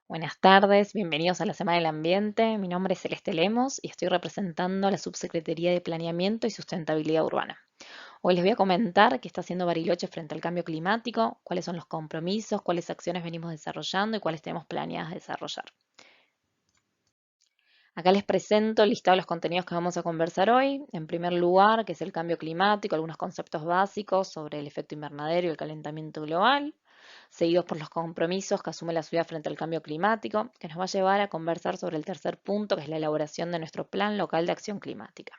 Buenas tardes, bienvenidos a la Semana del Ambiente. Mi nombre es Celeste Lemos y estoy representando a la Subsecretaría de Planeamiento y Sustentabilidad Urbana. Hoy les voy a comentar qué está haciendo Bariloche frente al cambio climático, cuáles son los compromisos, cuáles acciones venimos desarrollando y cuáles tenemos planeadas desarrollar. Acá les presento el listado de los contenidos que vamos a conversar hoy. En primer lugar, qué es el cambio climático, algunos conceptos básicos sobre el efecto invernadero y el calentamiento global, seguidos por los compromisos que asume la ciudad frente al cambio climático, que nos va a llevar a conversar sobre el tercer punto, que es la elaboración de nuestro Plan Local de Acción Climática.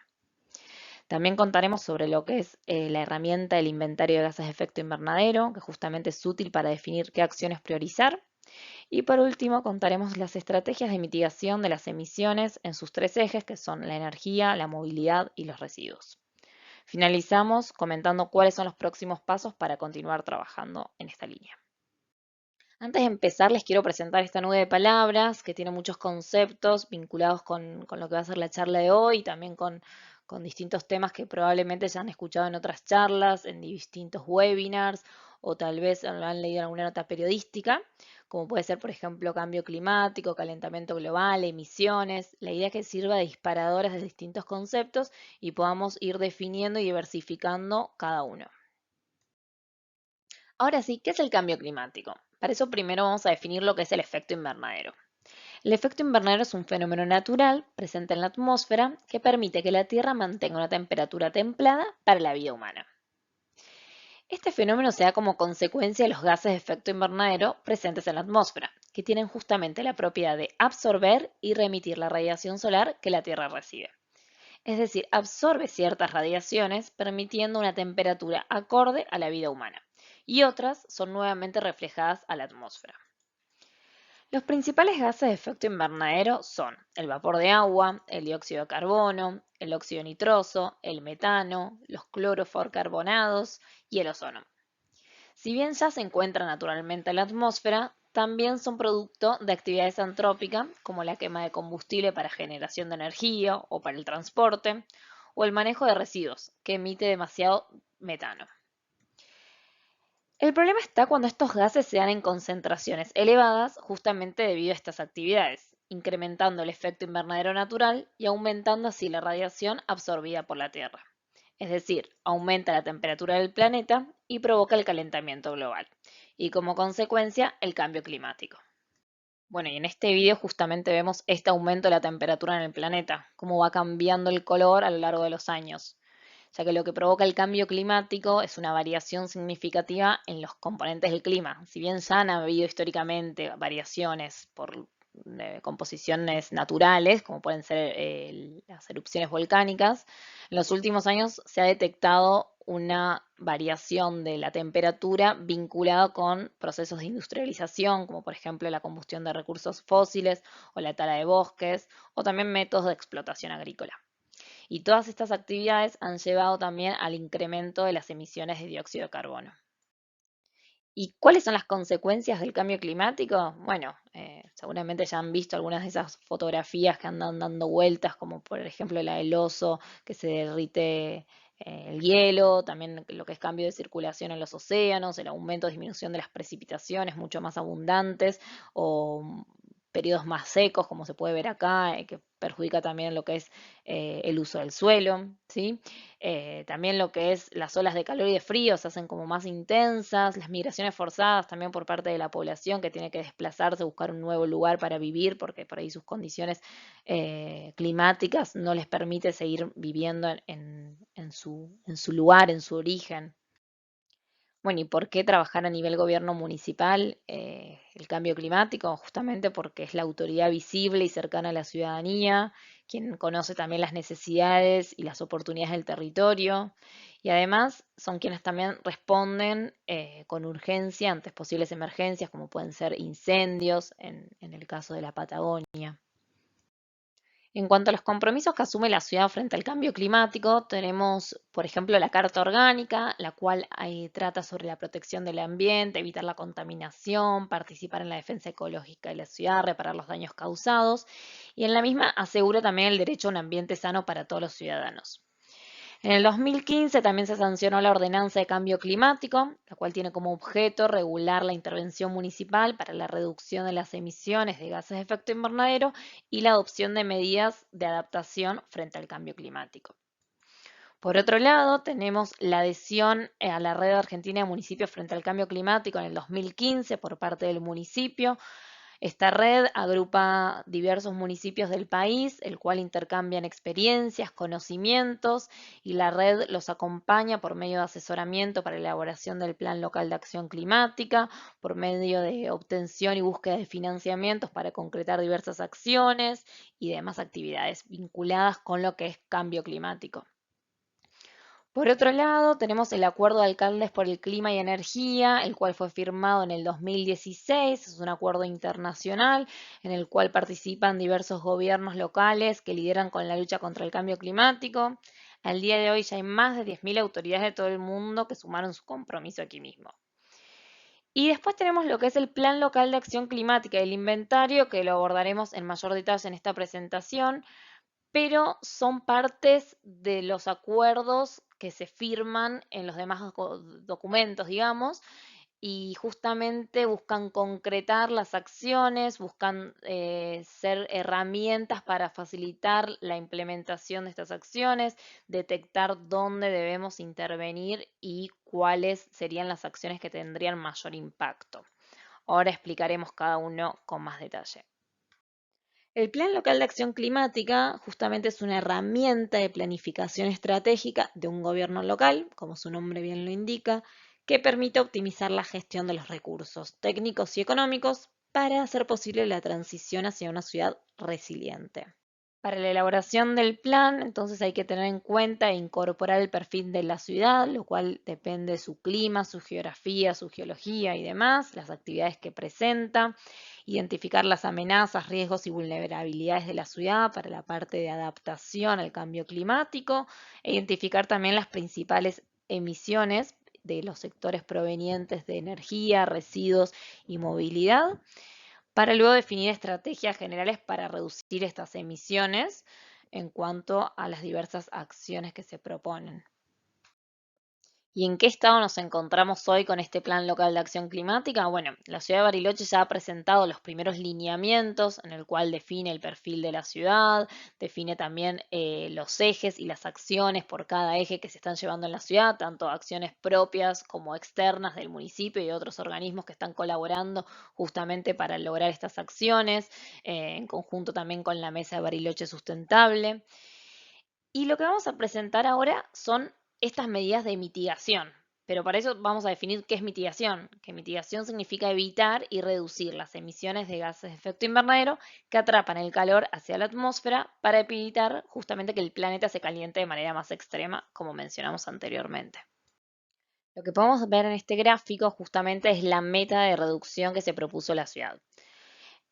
También contaremos sobre lo que es la herramienta del inventario de gases de efecto invernadero, que justamente es útil para definir qué acciones priorizar. Y por último, contaremos las estrategias de mitigación de las emisiones en sus tres ejes, que son la energía, la movilidad y los residuos. Finalizamos comentando cuáles son los próximos pasos para continuar trabajando en esta línea. Antes de empezar, les quiero presentar esta nube de palabras que tiene muchos conceptos vinculados con lo que va a ser la charla de hoy y también con distintos temas que probablemente ya han escuchado en otras charlas, en distintos webinars o tal vez lo han leído en alguna nota periodística, como puede ser, por ejemplo, cambio climático, calentamiento global, emisiones. La idea es que sirva de disparadores de distintos conceptos y podamos ir definiendo y diversificando cada uno. Ahora sí, ¿qué es el cambio climático? Para eso primero vamos a definir lo que es el efecto invernadero. El efecto invernadero es un fenómeno natural presente en la atmósfera que permite que la Tierra mantenga una temperatura templada para la vida humana. Este fenómeno se da como consecuencia de los gases de efecto invernadero presentes en la atmósfera, que tienen justamente la propiedad de absorber y remitir la radiación solar que la Tierra recibe. Es decir, absorbe ciertas radiaciones permitiendo una temperatura acorde a la vida humana, y otras son nuevamente reflejadas a la atmósfera. Los principales gases de efecto invernadero son el vapor de agua, el dióxido de carbono, el óxido nitroso, el metano, los cloroforcarbonados y el ozono. Si bien ya se encuentran naturalmente en la atmósfera, también son producto de actividades antrópicas como la quema de combustible para generación de energía o para el transporte, o el manejo de residuos, que emite demasiado metano. El problema está cuando estos gases se dan en concentraciones elevadas justamente debido a estas actividades, incrementando el efecto invernadero natural y aumentando así la radiación absorbida por la Tierra. Es decir, aumenta la temperatura del planeta y provoca el calentamiento global, y como consecuencia el cambio climático. Bueno, y en este video justamente vemos este aumento de la temperatura en el planeta, cómo va cambiando el color a lo largo de los años, ya que lo que provoca el cambio climático es una variación significativa en los componentes del clima. Si bien ya han habido históricamente variaciones por composiciones naturales, como pueden ser las erupciones volcánicas, en los últimos años se ha detectado una variación de la temperatura vinculada con procesos de industrialización, como por ejemplo la combustión de recursos fósiles o la tala de bosques, o también métodos de explotación agrícola. Y todas estas actividades han llevado también al incremento de las emisiones de dióxido de carbono. ¿Y cuáles son las consecuencias del cambio climático? Bueno, seguramente ya han visto algunas de esas fotografías que andan dando vueltas, como por ejemplo la del oso que se derrite el hielo, también lo que es cambio de circulación en los océanos, el aumento o disminución de las precipitaciones mucho más abundantes o periodos más secos, como se puede ver acá, que perjudica también lo que es el uso del suelo, ¿sí? También lo que es las olas de calor y de frío se hacen como más intensas, las migraciones forzadas también por parte de la población que tiene que desplazarse, buscar un nuevo lugar para vivir, porque por ahí sus condiciones climáticas no les permite seguir viviendo en su lugar, en su origen. Bueno, ¿y por qué trabajar a nivel gobierno municipal el cambio climático? Justamente porque es la autoridad visible y cercana a la ciudadanía, quien conoce también las necesidades y las oportunidades del territorio, y además son quienes también responden con urgencia ante posibles emergencias, como pueden ser incendios en el caso de la Patagonia. En cuanto a los compromisos que asume la ciudad frente al cambio climático, tenemos, por ejemplo, la Carta Orgánica, la cual trata sobre la protección del ambiente, evitar la contaminación, participar en la defensa ecológica de la ciudad, reparar los daños causados, y en la misma asegura también el derecho a un ambiente sano para todos los ciudadanos. En el 2015 también se sancionó la Ordenanza de Cambio Climático, la cual tiene como objeto regular la intervención municipal para la reducción de las emisiones de gases de efecto invernadero y la adopción de medidas de adaptación frente al cambio climático. Por otro lado, tenemos la adhesión a la Red Argentina de Municipios frente al Cambio Climático en el 2015 por parte del municipio. Esta red agrupa diversos municipios del país, el cual intercambian experiencias, conocimientos y la red los acompaña por medio de asesoramiento para la elaboración del Plan Local de Acción Climática, por medio de obtención y búsqueda de financiamientos para concretar diversas acciones y demás actividades vinculadas con lo que es cambio climático. Por otro lado, tenemos el Acuerdo de Alcaldes por el Clima y Energía, el cual fue firmado en el 2016. Es un acuerdo internacional en el cual participan diversos gobiernos locales que lideran con la lucha contra el cambio climático. Al día de hoy ya hay más de 10.000 autoridades de todo el mundo que sumaron su compromiso aquí mismo. Y después tenemos lo que es el Plan Local de Acción Climática y el inventario, que lo abordaremos en mayor detalle en esta presentación, pero son partes de los acuerdos que se firman en los demás documentos, digamos, y justamente buscan concretar las acciones, buscan ser herramientas para facilitar la implementación de estas acciones, detectar dónde debemos intervenir y cuáles serían las acciones que tendrían mayor impacto. Ahora explicaremos cada uno con más detalle. El Plan Local de Acción Climática justamente es una herramienta de planificación estratégica de un gobierno local, como su nombre bien lo indica, que permite optimizar la gestión de los recursos técnicos y económicos para hacer posible la transición hacia una ciudad resiliente. Para la elaboración del plan, entonces hay que tener en cuenta e incorporar el perfil de la ciudad, lo cual depende de su clima, su geografía, su geología y demás, las actividades que presenta, identificar las amenazas, riesgos y vulnerabilidades de la ciudad para la parte de adaptación al cambio climático, e identificar también las principales emisiones de los sectores provenientes de energía, residuos y movilidad para luego definir estrategias generales para reducir estas emisiones en cuanto a las diversas acciones que se proponen. ¿Y en qué estado nos encontramos hoy con este Plan Local de Acción Climática? Bueno, la ciudad de Bariloche ya ha presentado los primeros lineamientos en el cual define el perfil de la ciudad, define también los ejes y las acciones por cada eje que se están llevando en la ciudad, tanto acciones propias como externas del municipio y otros organismos que están colaborando justamente para lograr estas acciones, en conjunto también con la Mesa de Bariloche Sustentable. Y lo que vamos a presentar ahora son estas medidas de mitigación. Pero para eso vamos a definir qué es mitigación. Que mitigación significa evitar y reducir las emisiones de gases de efecto invernadero que atrapan el calor hacia la atmósfera para evitar justamente que el planeta se caliente de manera más extrema, como mencionamos anteriormente. Lo que podemos ver en este gráfico justamente es la meta de reducción que se propuso la ciudad.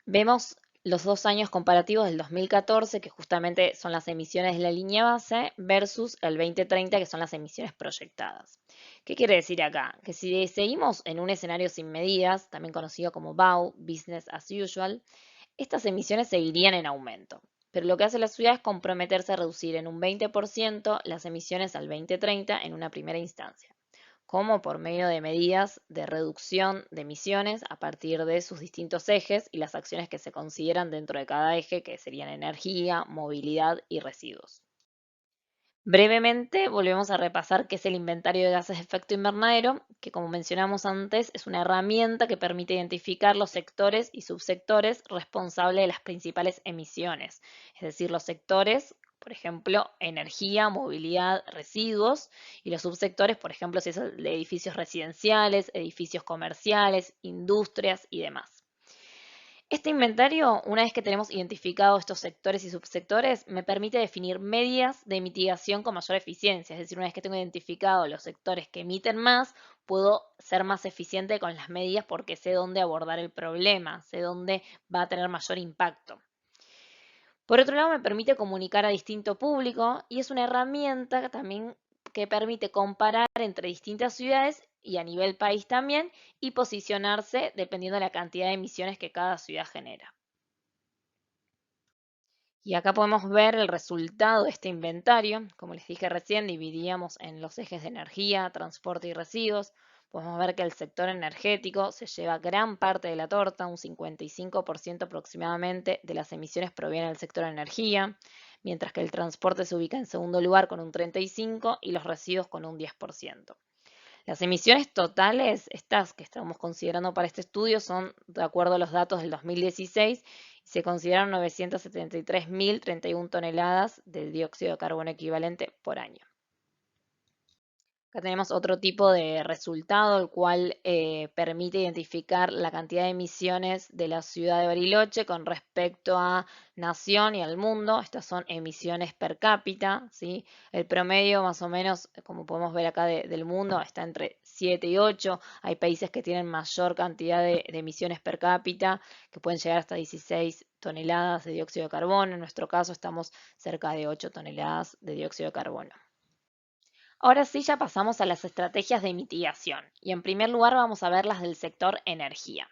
Vemos los 2 años comparativos del 2014, que justamente son las emisiones de la línea base, versus el 2030, que son las emisiones proyectadas. ¿Qué quiere decir acá? Que si seguimos en un escenario sin medidas, también conocido como BAU, Business as Usual, estas emisiones seguirían en aumento. Pero lo que hace la ciudad es comprometerse a reducir en un 20% las emisiones al 2030 en una primera instancia, como por medio de medidas de reducción de emisiones a partir de sus distintos ejes y las acciones que se consideran dentro de cada eje, que serían energía, movilidad y residuos. Brevemente, volvemos a repasar qué es el inventario de gases de efecto invernadero, que como mencionamos antes, es una herramienta que permite identificar los sectores y subsectores responsables de las principales emisiones, es decir, los sectores, por ejemplo, energía, movilidad, residuos, y los subsectores, por ejemplo, si es de edificios residenciales, edificios comerciales, industrias y demás. Este inventario, una vez que tenemos identificados estos sectores y subsectores, me permite definir medidas de mitigación con mayor eficiencia. Es decir, una vez que tengo identificados los sectores que emiten más, puedo ser más eficiente con las medidas porque sé dónde abordar el problema, sé dónde va a tener mayor impacto. Por otro lado, me permite comunicar a distinto público y es una herramienta también que permite comparar entre distintas ciudades y a nivel país también y posicionarse dependiendo de la cantidad de emisiones que cada ciudad genera. Y acá podemos ver el resultado de este inventario. Como les dije recién, dividíamos en los ejes de energía, transporte y residuos. Podemos ver que el sector energético se lleva gran parte de la torta, un 55% aproximadamente de las emisiones provienen del sector energía, mientras que el transporte se ubica en segundo lugar con un 35% y los residuos con un 10%. Las emisiones totales, estas que estamos considerando para este estudio, son de acuerdo a los datos del 2016 y se consideraron 973.031 toneladas de dióxido de carbono equivalente por año. Acá tenemos otro tipo de resultado, el cual permite identificar la cantidad de emisiones de la ciudad de Bariloche con respecto a nación y al mundo. Estas son emisiones per cápita, ¿sí? El promedio más o menos, como podemos ver acá del mundo, está entre 7 y 8. Hay países que tienen mayor cantidad de emisiones per cápita, que pueden llegar hasta 16 toneladas de dióxido de carbono. En nuestro caso estamos cerca de 8 toneladas de dióxido de carbono. Ahora sí, ya pasamos a las estrategias de mitigación. Y en primer lugar vamos a ver las del sector energía,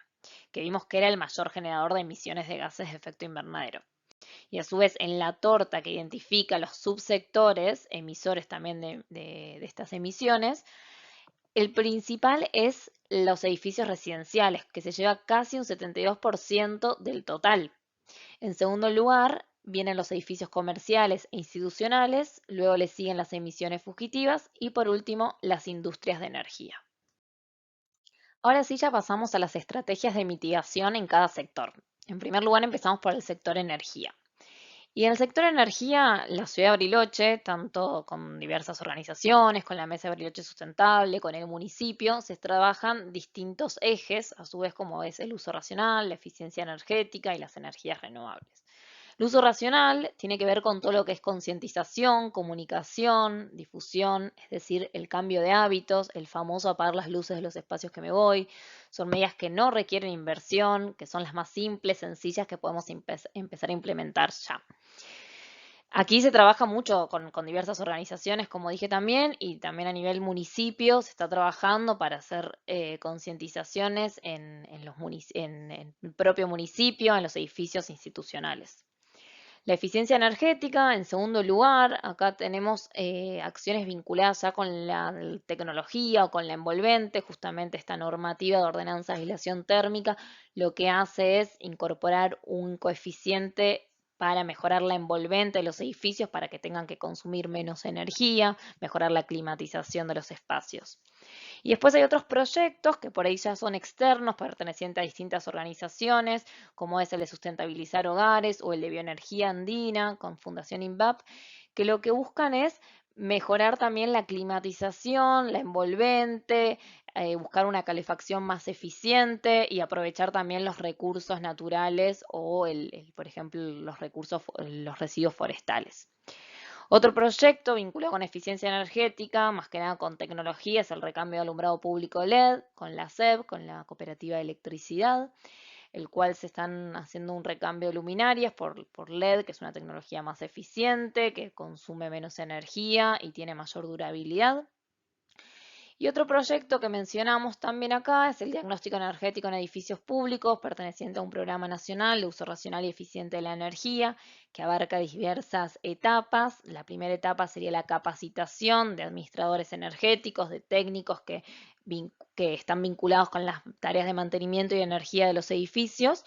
que vimos que era el mayor generador de emisiones de gases de efecto invernadero. Y a su vez, en la torta que identifica los subsectores, emisores también de estas emisiones, el principal es los edificios residenciales, que se lleva casi un 72% del total. En segundo lugar, vienen los edificios comerciales e institucionales, luego le siguen las emisiones fugitivas y por último las industrias de energía. Ahora sí ya pasamos a las estrategias de mitigación en cada sector. En primer lugar empezamos por el sector energía. Y en el sector energía, la ciudad de Bariloche, tanto con diversas organizaciones, con la Mesa de Bariloche Sustentable, con el municipio, se trabajan distintos ejes, a su vez como es el uso racional, la eficiencia energética y las energías renovables. El uso racional tiene que ver con todo lo que es concientización, comunicación, difusión, es decir, el cambio de hábitos, el famoso apagar las luces de los espacios que me voy. Son medidas que no requieren inversión, que son las más simples, sencillas que podemos empezar a implementar ya. Aquí se trabaja mucho con diversas organizaciones, como dije también, y también a nivel municipio se está trabajando para hacer concientizaciones en el propio municipio, en los edificios institucionales. La eficiencia energética, en segundo lugar, acá tenemos acciones vinculadas ya con la tecnología o con la envolvente, justamente esta normativa de ordenanza de aislación térmica, lo que hace es incorporar un coeficiente para mejorar la envolvente de los edificios para que tengan que consumir menos energía, mejorar la climatización de los espacios. Y después hay otros proyectos que por ahí ya son externos, pertenecientes a distintas organizaciones, como es el de sustentabilizar hogares o el de bioenergía andina con Fundación INVAP, que lo que buscan es mejorar también la climatización, la envolvente, buscar una calefacción más eficiente y aprovechar también los recursos naturales o, por ejemplo, los residuos forestales. Otro proyecto vinculado con eficiencia energética, más que nada con tecnología, es el recambio de alumbrado público LED con la SEB, con la Cooperativa de Electricidad, el cual se están haciendo un recambio de luminarias por LED, que es una tecnología más eficiente, que consume menos energía y tiene mayor durabilidad. Y otro proyecto que mencionamos también acá es el diagnóstico energético en edificios públicos, perteneciente a un programa nacional de uso racional y eficiente de la energía, que abarca diversas etapas. La primera etapa sería la capacitación de administradores energéticos, de técnicos que están vinculados con las tareas de mantenimiento y energía de los edificios.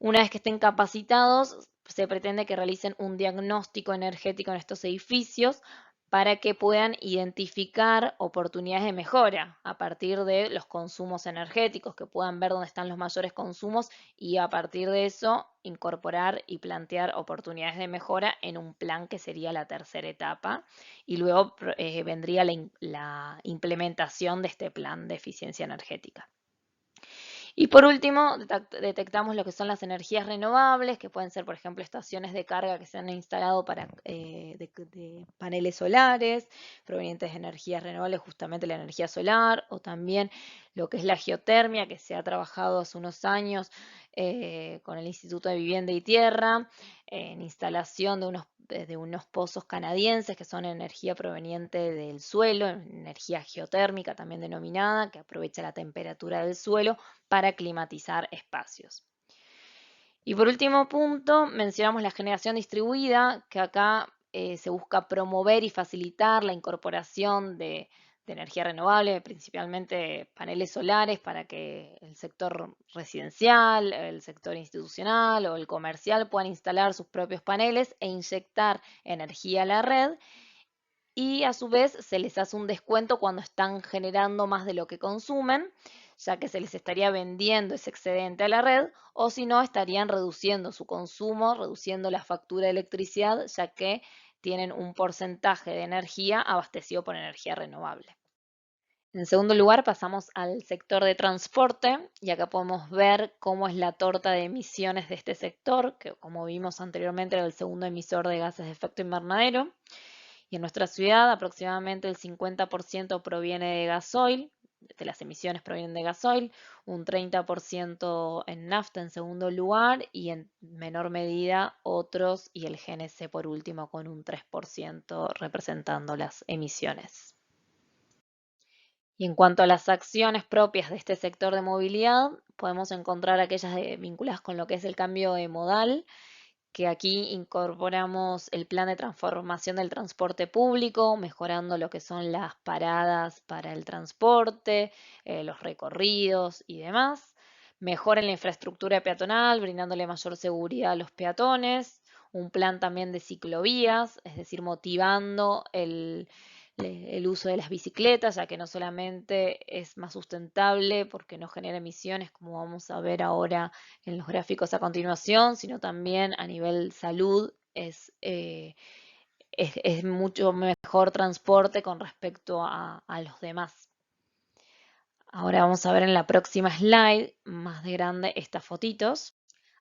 Una vez que estén capacitados, se pretende que realicen un diagnóstico energético en estos edificios para que puedan identificar oportunidades de mejora a partir de los consumos energéticos, que puedan ver dónde están los mayores consumos y a partir de eso incorporar y plantear oportunidades de mejora en un plan que sería la tercera etapa y luego vendría la implementación de este plan de eficiencia energética. Y por último, detectamos lo que son las energías renovables, que pueden ser, por ejemplo, estaciones de carga que se han instalado de paneles solares provenientes de energías renovables, justamente la energía solar, o también lo que es la geotermia, que se ha trabajado hace unos años con el Instituto de Vivienda y Tierra, en instalación de unos pozos canadienses que son energía proveniente del suelo, energía geotérmica también denominada, que aprovecha la temperatura del suelo para climatizar espacios. Y por último punto, mencionamos la generación distribuida, que acá se busca promover y facilitar la incorporación de energía renovable, principalmente paneles solares, para que el sector residencial, el sector institucional o el comercial puedan instalar sus propios paneles e inyectar energía a la red. Y a su vez se les hace un descuento cuando están generando más de lo que consumen, ya que se les estaría vendiendo ese excedente a la red, o si no, estarían reduciendo su consumo, reduciendo la factura de electricidad, ya que tienen un porcentaje de energía abastecido por energía renovable. En segundo lugar, pasamos al sector de transporte y acá podemos ver cómo es la torta de emisiones de este sector, que como vimos anteriormente era el segundo emisor de gases de efecto invernadero. Y en nuestra ciudad aproximadamente el 50% proviene de gasoil, de las emisiones provienen de gasoil, un 30% en nafta en segundo lugar y en menor medida otros y el GNC por último con un 3% representando las emisiones. Y en cuanto a las acciones propias de este sector de movilidad, podemos encontrar aquellas vinculadas con lo que es el cambio de modal, que aquí incorporamos el plan de transformación del transporte público, mejorando lo que son las paradas para el transporte, los recorridos y demás. Mejora en la infraestructura peatonal, brindándole mayor seguridad a los peatones. Un plan también de ciclovías, es decir, motivando el uso de las bicicletas, ya que no solamente es más sustentable porque no genera emisiones, como vamos a ver ahora en los gráficos a continuación, sino también a nivel salud es mucho mejor transporte con respecto a los demás. Ahora vamos a ver en la próxima slide, más de grande, estas fotitos.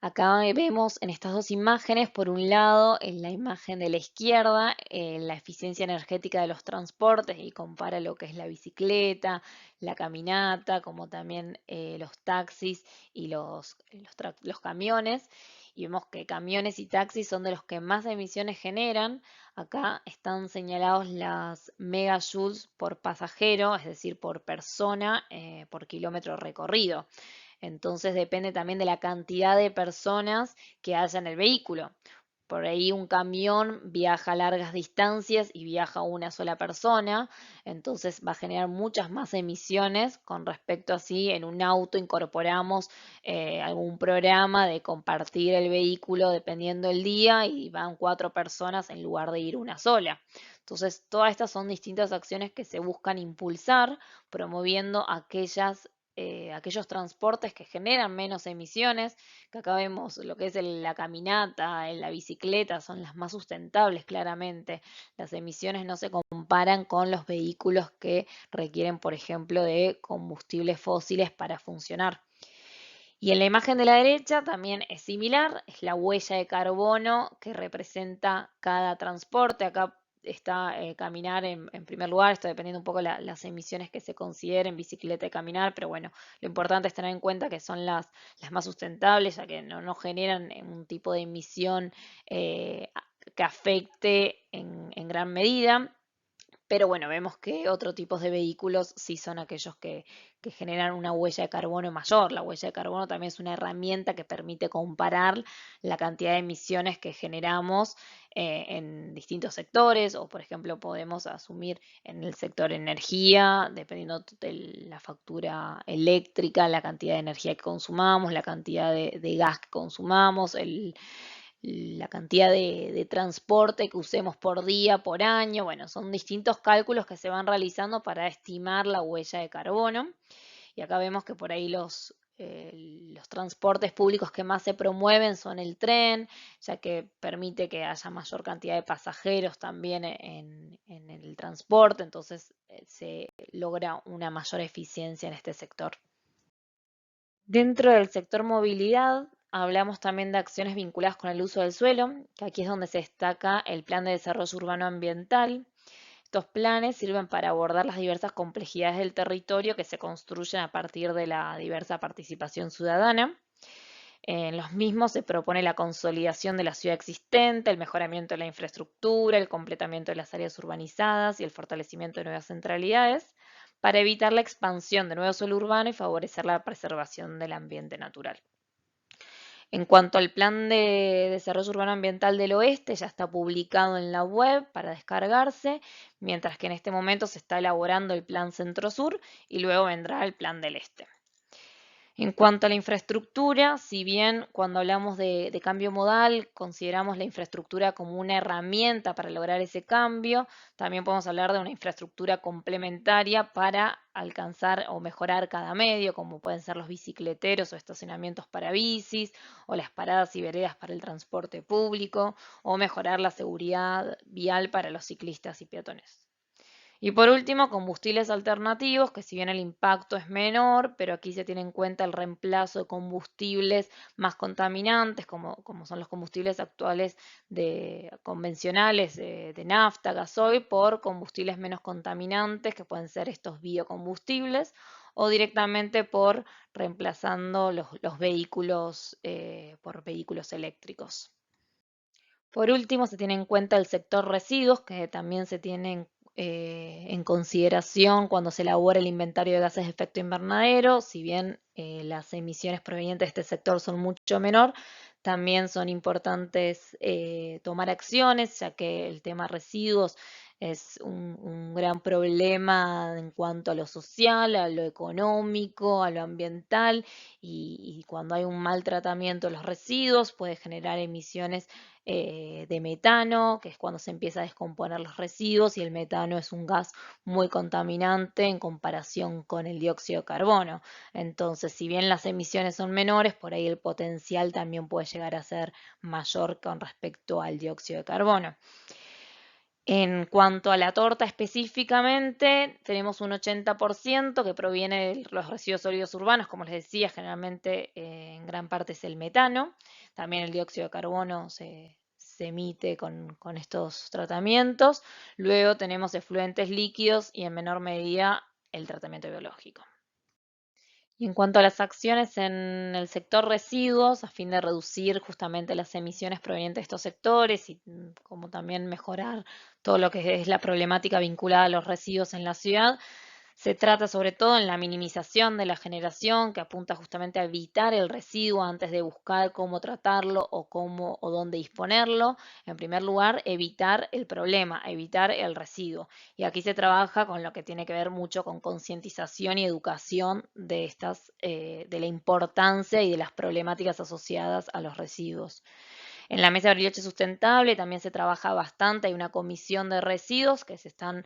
Acá vemos en estas dos imágenes, por un lado, en la imagen de la izquierda, la eficiencia energética de los transportes y compara lo que es la bicicleta, la caminata, como también los taxis y los camiones. Y vemos que camiones y taxis son de los que más emisiones generan. Acá están señalados las megajoules por pasajero, es decir, por persona, por kilómetro recorrido. Entonces depende también de la cantidad de personas que haya en el vehículo. Por ahí un camión viaja a largas distancias y viaja una sola persona, entonces va a generar muchas más emisiones con respecto así en un auto incorporamos algún programa de compartir el vehículo dependiendo del día y van 4 personas en lugar de ir una sola. Entonces, todas estas son distintas acciones que se buscan impulsar, promoviendo aquellos transportes que generan menos emisiones, que acá vemos lo que es la caminata, la bicicleta, son las más sustentables claramente. Las emisiones no se comparan con los vehículos que requieren, por ejemplo, de combustibles fósiles para funcionar. Y en la imagen de la derecha también es similar, es la huella de carbono que representa cada transporte. Acá está caminar en primer lugar, esto dependiendo un poco las emisiones que se consideren, bicicleta y caminar, pero bueno, lo importante es tener en cuenta que son las más sustentables, ya que no generan un tipo de emisión que afecte en gran medida. Pero bueno, vemos que otros tipos de vehículos sí son aquellos que generan una huella de carbono mayor. La huella de carbono también es una herramienta que permite comparar la cantidad de emisiones que generamos en distintos sectores, o por ejemplo podemos asumir en el sector energía, dependiendo de la factura eléctrica, la cantidad de energía que consumamos, la cantidad de gas que consumamos, la cantidad de transporte que usemos por día, por año. Bueno, son distintos cálculos que se van realizando para estimar la huella de carbono. Y acá vemos que por ahí los transportes públicos que más se promueven son el tren, ya que permite que haya mayor cantidad de pasajeros también en el transporte, entonces se logra una mayor eficiencia en este sector. Dentro del sector movilidad, hablamos también de acciones vinculadas con el uso del suelo, que aquí es donde se destaca el Plan de Desarrollo Urbano Ambiental. Estos planes sirven para abordar las diversas complejidades del territorio que se construyen a partir de la diversa participación ciudadana. En los mismos se propone la consolidación de la ciudad existente, el mejoramiento de la infraestructura, el completamiento de las áreas urbanizadas y el fortalecimiento de nuevas centralidades para evitar la expansión de nuevo suelo urbano y favorecer la preservación del ambiente natural. En cuanto al Plan de Desarrollo Urbano Ambiental del Oeste, ya está publicado en la web para descargarse, mientras que en este momento se está elaborando el Plan Centro-Sur y luego vendrá el Plan del Este. En cuanto a la infraestructura, si bien cuando hablamos de cambio modal consideramos la infraestructura como una herramienta para lograr ese cambio, también podemos hablar de una infraestructura complementaria para alcanzar o mejorar cada medio, como pueden ser los bicicleteros o estacionamientos para bicis, o las paradas y veredas para el transporte público, o mejorar la seguridad vial para los ciclistas y peatones. Y por último, combustibles alternativos, que si bien el impacto es menor, pero aquí se tiene en cuenta el reemplazo de combustibles más contaminantes, como son los combustibles actuales convencionales de nafta, gasoil, por combustibles menos contaminantes, que pueden ser estos biocombustibles, o directamente por reemplazando los vehículos por vehículos eléctricos. Por último, se tiene en cuenta el sector residuos, que también se tiene en consideración cuando se elabora el inventario de gases de efecto invernadero. Si bien las emisiones provenientes de este sector son mucho menor, también son importantes tomar acciones, ya que el tema residuos es un gran problema en cuanto a lo social, a lo económico, a lo ambiental, y cuando hay un mal tratamiento de los residuos puede generar emisiones de metano, que es cuando se empieza a descomponer los residuos, y el metano es un gas muy contaminante en comparación con el dióxido de carbono. Entonces, si bien las emisiones son menores, por ahí el potencial también puede llegar a ser mayor con respecto al dióxido de carbono. En cuanto a la torta específicamente, tenemos un 80% que proviene de los residuos sólidos urbanos, como les decía, generalmente en gran parte es el metano. También el dióxido de carbono se emite con estos tratamientos. Luego tenemos efluentes líquidos y en menor medida el tratamiento biológico. Y en cuanto a las acciones en el sector residuos, a fin de reducir justamente las emisiones provenientes de estos sectores y como también mejorar todo lo que es la problemática vinculada a los residuos en la ciudad, se trata sobre todo en la minimización de la generación, que apunta justamente a evitar el residuo antes de buscar cómo tratarlo o cómo o dónde disponerlo. En primer lugar, evitar el problema, evitar el residuo. Y aquí se trabaja con lo que tiene que ver mucho con concientización y educación de de la importancia y de las problemáticas asociadas a los residuos. En la Mesa de Bariloche Sustentable también se trabaja bastante, hay una comisión de residuos que se están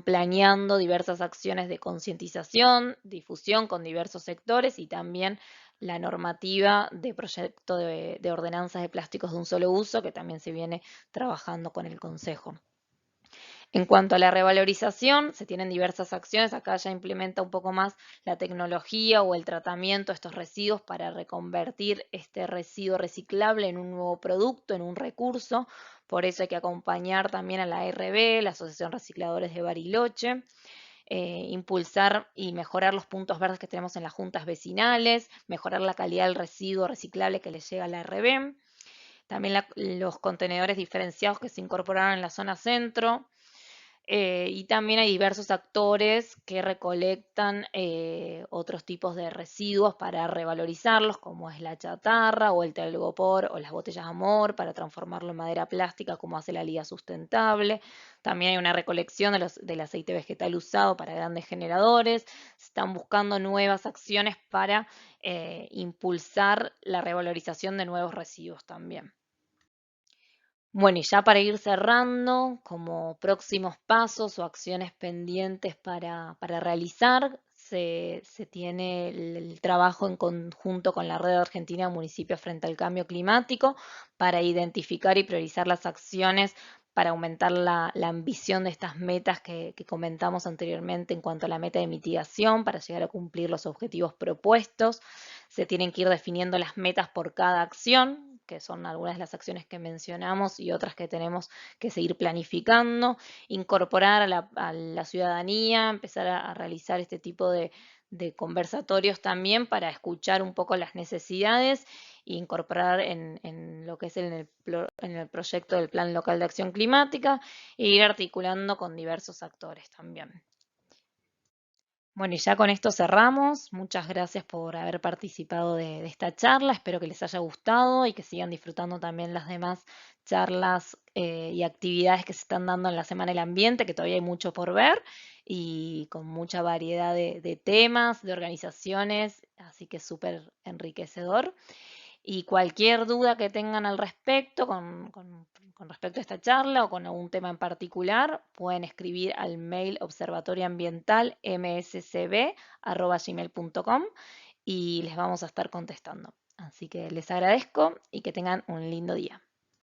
planeando diversas acciones de concientización, difusión con diversos sectores y también la normativa de proyecto de ordenanzas de plásticos de un solo uso que también se viene trabajando con el Consejo. En cuanto a la revalorización, se tienen diversas acciones. Acá ya implementa un poco más la tecnología o el tratamiento de estos residuos para reconvertir este residuo reciclable en un nuevo producto, en un recurso. Por eso hay que acompañar también a la ARB, la Asociación Recicladores de Bariloche. Impulsar y mejorar los puntos verdes que tenemos en las juntas vecinales, mejorar la calidad del residuo reciclable que le llega a la ARB. También los contenedores diferenciados que se incorporaron en la zona centro. Y también hay diversos actores que recolectan otros tipos de residuos para revalorizarlos, como es la chatarra o el telgopor o las botellas de amor, para transformarlo en madera plástica, como hace la Liga Sustentable. También hay una recolección del aceite vegetal usado para grandes generadores. Se están buscando nuevas acciones para impulsar la revalorización de nuevos residuos también. Bueno, y ya para ir cerrando, como próximos pasos o acciones pendientes para realizar, se tiene el trabajo en conjunto con la Red Argentina de Municipios frente al Cambio Climático para identificar y priorizar las acciones para aumentar la ambición de estas metas que comentamos anteriormente en cuanto a la meta de mitigación para llegar a cumplir los objetivos propuestos. Se tienen que ir definiendo las metas por cada acción, que son algunas de las acciones que mencionamos y otras que tenemos que seguir planificando, incorporar a la ciudadanía, empezar a realizar este tipo de conversatorios también para escuchar un poco las necesidades e incorporar en lo que es en el proyecto del Plan Local de Acción Climática e ir articulando con diversos actores también. Bueno, y ya con esto cerramos. Muchas gracias por haber participado de esta charla. Espero que les haya gustado y que sigan disfrutando también las demás charlas y actividades que se están dando en la Semana del Ambiente, que todavía hay mucho por ver y con mucha variedad de temas, de organizaciones, así que súper enriquecedor. Y cualquier duda que tengan al respecto, con respecto a esta charla o con algún tema en particular, pueden escribir al mail observatorioambiental.mscb@gmail.com y les vamos a estar contestando. Así que les agradezco y que tengan un lindo día.